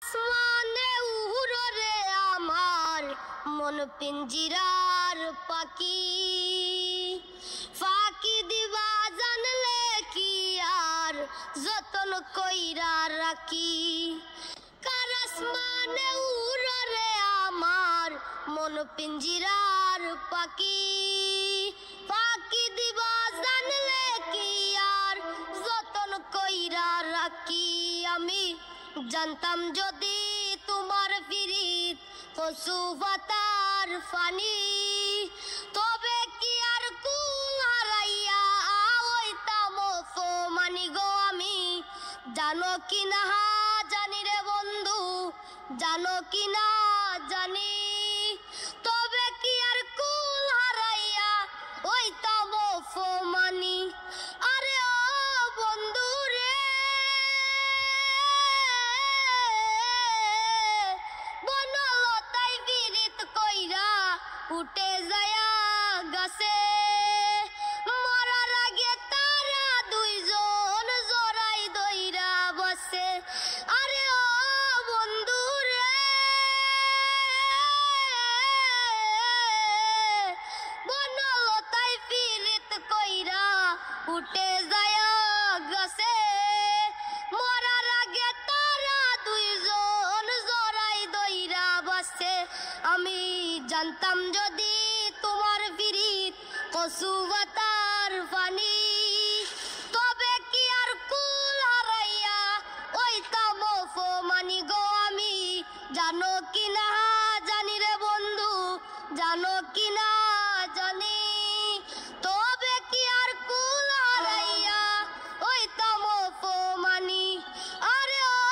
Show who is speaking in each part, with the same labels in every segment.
Speaker 1: আসমানে উড়রে আমার মন পিঞ্জিরার পাখি, ফাঁকি দিবা জানলে কি আর যতন কইরা রাখি। কার আসমানে উড়রে আমার মন পিঞ্জিরার পাখি, ফাঁকি দিবা জানলে কি আর যতন কইরা রাখি। আমি জানতাম যদি তোমার পিরিত কচু পাতার ফানি, তবে কি আর কুল হারাইয়া হইতাম অপমানি গো আমি। জানো কি না জানি রে বন্ধু, জানো কি না জানি, তবে কি আর কুল হারাইয়া হইতাম অপমানি। আরে ও বন্ধু রে, উঠে যায়া গাছে মরার আগে তারা দুইজন জড়াই দইরা বসে। আরে ও বন্ধু রে, বনলতায় পিরিত কইরা উঠে যায়া গাছে মরার আগে তারা দুইজন জড়াই দইরা বসে। আমি জানতাম যদি তোমার পিরিত কচু পাতার পানি, তবে কি আর কুল হারাইয়া হইতাম অপমানি গো আমি। জানো কি না জানি রে বন্ধু, জানো কি না জানি, তবে কি আর কুল হারাইয়া হইতাম অপমানি। আরে ও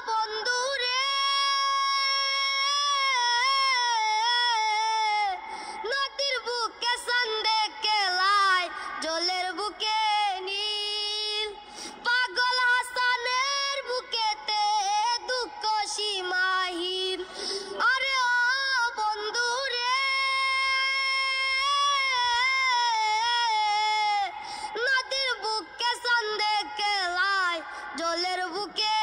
Speaker 1: বন্ধু রে, নদীর বুকে চাঁদে কেলায় জলের বুকে নীল, পাগল হাসানের বুকেতে দুঃখ সীমাহীন। আরে ও বন্ধু রে, নদীর বুকে চাঁদে কেলায় জলের বুকে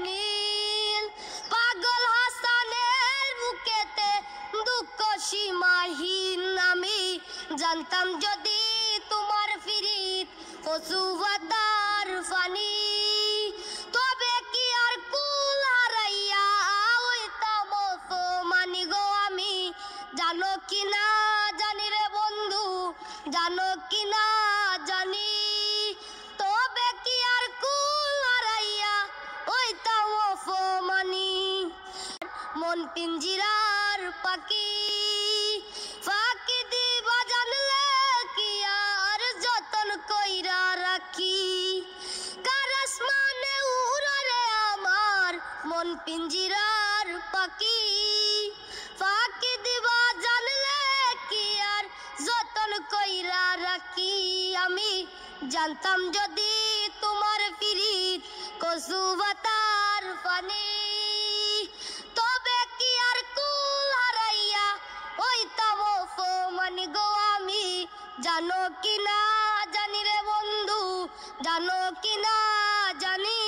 Speaker 1: নীল, পাগল হাসানের বুকেতে দুঃখ সীমাহীন। আমি জানতাম যদি তোমার পিরিত কচু পাতার পানি, তবে কি আর কুল হারাইয়া হইতাম অপমানি গো আমি। জানো কি না জানি রে বন্ধু, জানো কি না জানি, তবে কি আর কুল হারাইয়া হইতাম অপমানি। মন পিঞ্জিরার পাখি, ফাঁকি দিবা জানলে কি আর যতন কইরা রাখি। কার আসমানে উড়রে আমার মন পিঞ্জিরার পাখি, ফাঁকি দিবা জানলে কি আর যতন কইরা রাখি। আমি জানতাম যদি তোমার পিরিত কচু পাতার পানি, তবে কি আর কুল হারাইয়া হইতাম অপমানি গো আমি। জানো কি না জানি রে বন্ধু, জানো কি না জানি।